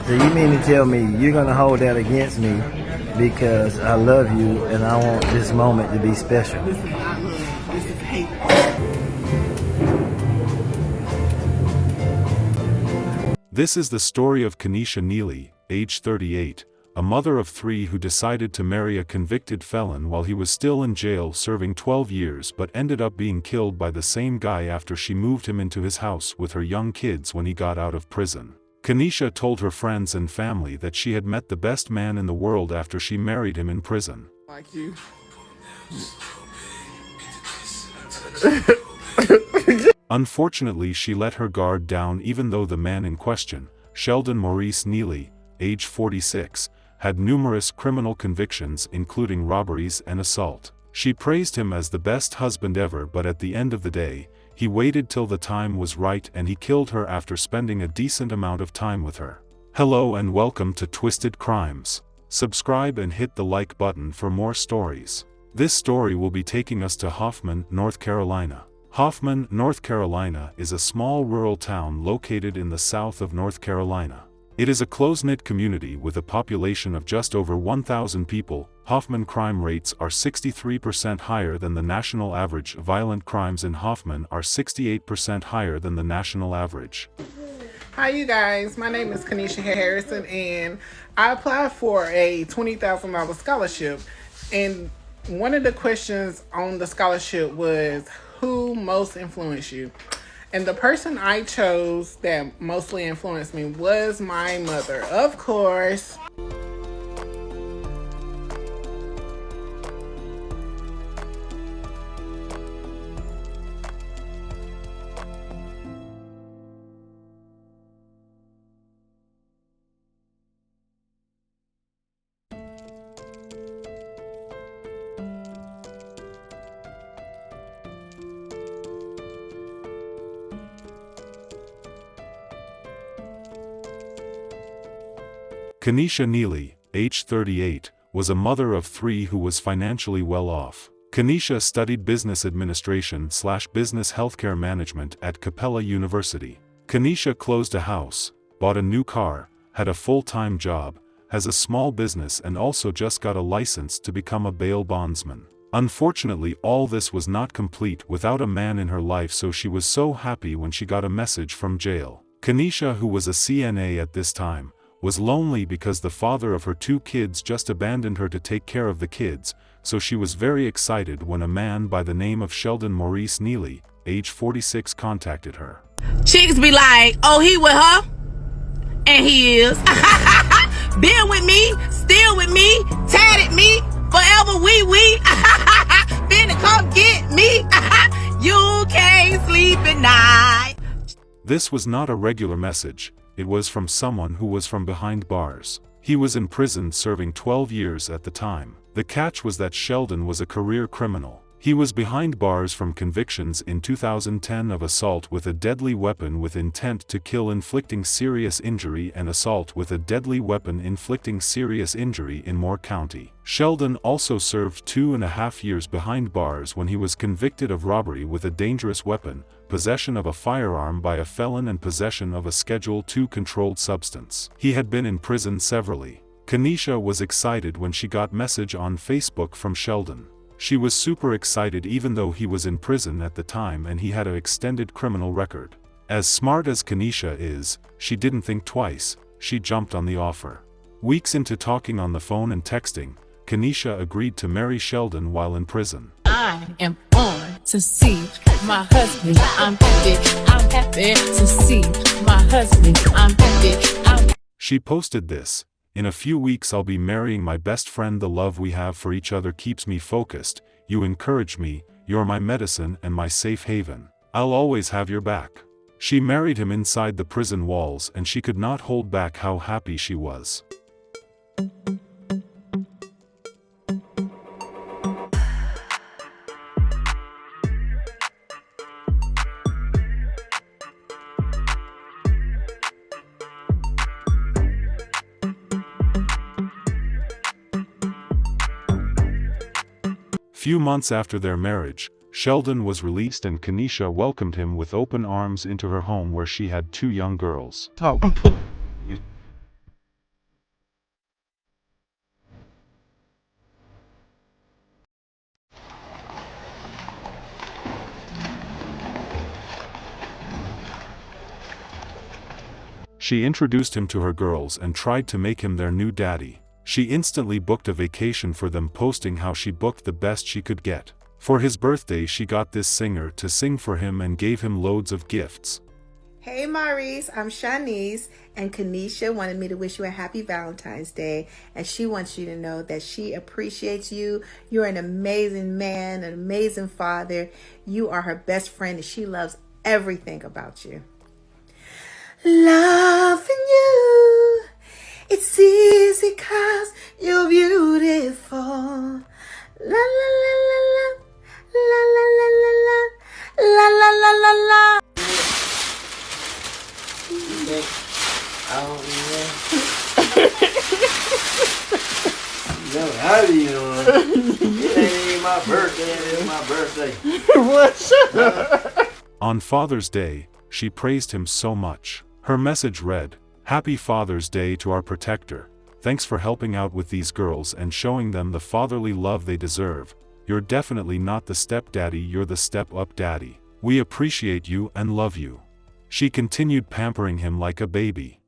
So you mean to tell me you're gonna hold that against me because I love you and I want this moment to be special? This is not love. This is hate. This is the story of Kanisha Nealy, age 38, a mother of 3 who decided to marry a convicted felon while he was still in jail serving 12 years but ended up being killed by the same guy after she moved him into his house with her young kids when he got out of prison. Kanisha told her friends and family that she had met the best man in the world after she married him in prison. Like you. Unfortunately, she let her guard down even though the man in question, Sheldon Maurice Nealy, age 46, had numerous criminal convictions including robberies and assault. She praised him as the best husband ever, but at the end of the day, he waited till the time was right and he killed her after spending a decent amount of time with her. Hello and welcome to Twisted Crimes. Subscribe and hit the like button for more stories. This story will be taking us to Hoffman, North Carolina. Hoffman, North Carolina is a small rural town located in the south of North Carolina. It is a close-knit community with a population of just over 1,000 people. Hoffman crime rates are 63% higher than the national average. Violent crimes in Hoffman are 68% higher than the national average. Hi you guys, my name is Kanisha Harrison and I applied for a $20,000 scholarship, and one of the questions on the scholarship was who most influenced you? And the person I chose that mostly influenced me was my mother, of course. Kanisha Nealy, age 38, was a mother of 3 who was financially well off. Kanisha studied business administration/business healthcare management at Capella University. Kanisha closed a house, bought a new car, had a full-time job, has a small business and also just got a license to become a bail bondsman. Unfortunately, all this was not complete without a man in her life, so she was so happy when she got a message from jail. Kanisha, who was a CNA at this time, was lonely because the father of her 2 kids just abandoned her to take care of the kids, so she was very excited when a man by the name of Sheldon Maurice Nealy, age 46, contacted her. Chicks be like, oh, he with her? And he is. Been with me, still with me, tatted me, forever we. Finna come get me. You can't sleep at night. This was not a regular message. It was from someone who was from behind bars. He was in prison serving 12 years at the time. The catch was that Sheldon was a career criminal. He was behind bars from convictions in 2010 of assault with a deadly weapon with intent to kill inflicting serious injury and assault with a deadly weapon inflicting serious injury in Moore County. Sheldon also served 2.5 years behind bars when he was convicted of robbery with a dangerous weapon, possession of a firearm by a felon and possession of a Schedule II controlled substance. He had been in prison severally. Kanisha was excited when she got message on Facebook from Sheldon. She was super excited even though he was in prison at the time and he had an extended criminal record. As smart as Kanisha is, she didn't think twice, she jumped on the offer. Weeks into talking on the phone and texting, Kanisha agreed to marry Sheldon while in prison. I am on to see my husband. I'm happy to see my husband. I'm happy. She posted this. In a few weeks I'll be marrying my best friend. The love we have for each other keeps me focused. You encourage me, you're my medicine and my safe haven. I'll always have your back. She married him inside the prison walls and she could not hold back how happy she was. Few months after their marriage, Sheldon was released and Kanisha welcomed him with open arms into her home where she had 2 young girls. Talk. She introduced him to her girls and tried to make him their new daddy. She instantly booked a vacation for them, posting how she booked the best she could get. For his birthday she got this singer to sing for him and gave him loads of gifts. Hey Marries, I'm Shanice, and Kanisha wanted me to wish you a happy Valentine's Day, and she wants you to know that she appreciates you. You're an amazing man, an amazing father. You are her best friend, and she loves everything about you. Loving you, it's easy 'cause you're beautiful. La la la la la, la la la la la, la la la la la. I don't know how do you know? It ain't even my birthday, it is my birthday. What? On Father's Day, she praised him so much. Her message read, "Happy Father's Day to our protector. Thanks for helping out with these girls and showing them the fatherly love they deserve. You're definitely not the stepdaddy, you're the step-up daddy. We appreciate you and love you." She continued pampering him like a baby.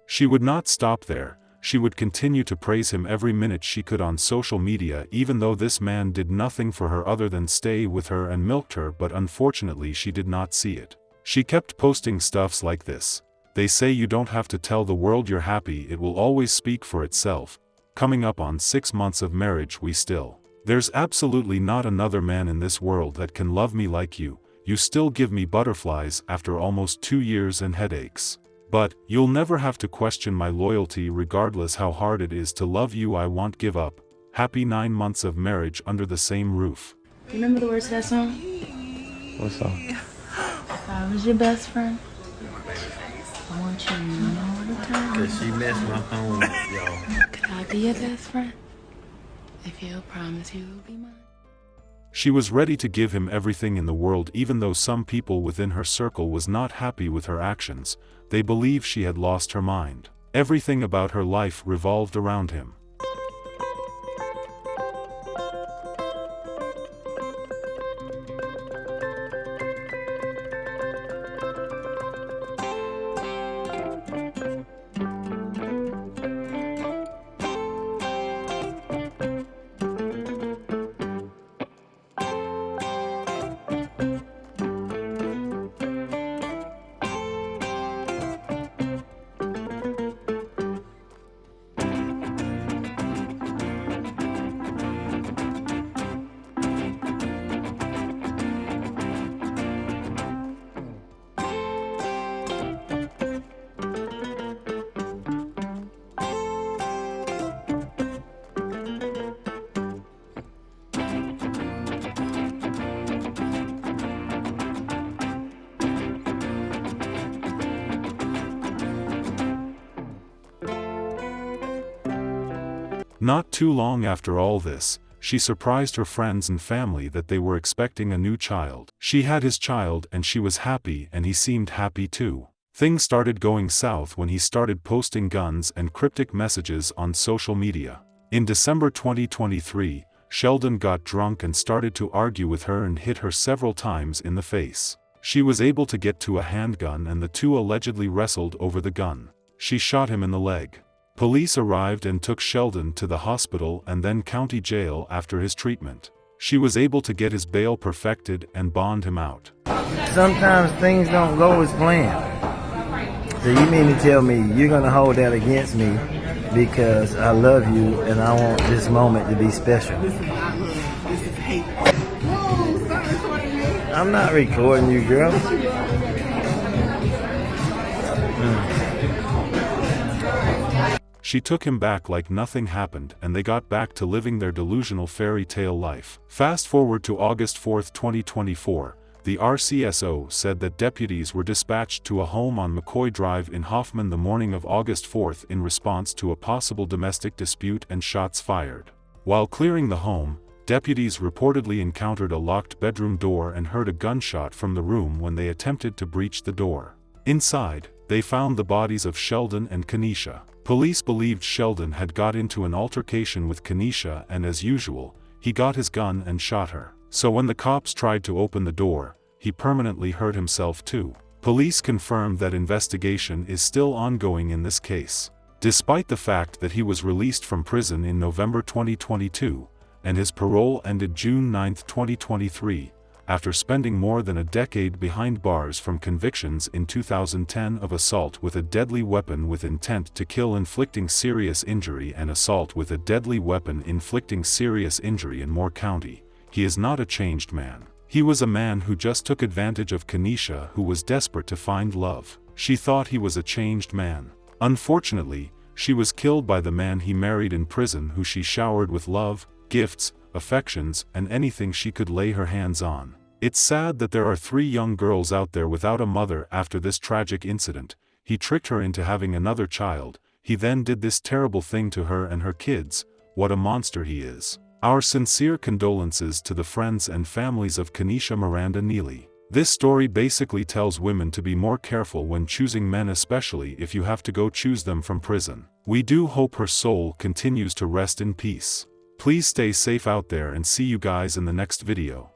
She would not stop there. She would continue to praise him every minute she could on social media, even though this man did nothing for her other than stay with her and milked her, but unfortunately she did not see it. She kept posting stuffs like this. "They say you don't have to tell the world you're happy, it will always speak for itself. Coming up on 6 months of marriage we still. There's absolutely not another man in this world that can love me like you. You still give me butterflies after almost 2 years and headaches. But, you'll never have to question my loyalty regardless how hard it is to love you, I won't give up. Happy 9 months of marriage under the same roof." Remember the words to that song? What song? If I was your best friend, I want you to know the time. Cause she messed my phone up, y'all. Could I be your best friend? If you'll promise you'll be mine. She was ready to give him everything in the world, even though some people within her circle was not happy with her actions. They believed she had lost her mind. Everything about her life revolved around him. Not too long after all this, she surprised her friends and family that they were expecting a new child. She had his child and she was happy, and he seemed happy too. Things started going south when he started posting guns and cryptic messages on social media. In December 2023, Sheldon got drunk and started to argue with her and hit her several times in the face. She was able to get to a handgun and the two allegedly wrestled over the gun. She shot him in the leg. Police arrived and took Sheldon to the hospital and then county jail after his treatment. She was able to get his bail perfected and bond him out. Sometimes things don't go as planned. So you mean to tell me you're gonna hold that against me because I love you and I want this moment to be special? This is not love. This is hate. Whoa, stop recording me. I'm not recording you, girl. She took him back like nothing happened, and they got back to living their delusional fairy tale life. Fast forward to August 4, 2024, the RCSO said that deputies were dispatched to a home on McCoy Drive in Hoffman the morning of August 4 in response to a possible domestic dispute and shots fired. While clearing the home, deputies reportedly encountered a locked bedroom door and heard a gunshot from the room when they attempted to breach the door. Inside, they found the bodies of Sheldon and Kanisha. Police believed Sheldon had got into an altercation with Kanisha and, as usual, he got his gun and shot her. So when the cops tried to open the door, he permanently hurt himself too. Police confirmed that investigation is still ongoing in this case. Despite the fact that he was released from prison in November 2022, and his parole ended June 9, 2023, after spending more than a decade behind bars from convictions in 2010 of assault with a deadly weapon with intent to kill inflicting serious injury and assault with a deadly weapon inflicting serious injury in Moore County, he is not a changed man. He was a man who just took advantage of Kanisha, who was desperate to find love. She thought he was a changed man. Unfortunately, she was killed by the man he married in prison, who she showered with love, gifts, affections, and anything she could lay her hands on. It's sad that there are 3 young girls out there without a mother after this tragic incident. He tricked her into having another child. He then did this terrible thing to her and her kids. What a monster he is. Our sincere condolences to the friends and families of Kanisha Nealy. This story basically tells women to be more careful when choosing men, especially if you have to go choose them from prison. We do hope her soul continues to rest in peace. Please stay safe out there and see you guys in the next video.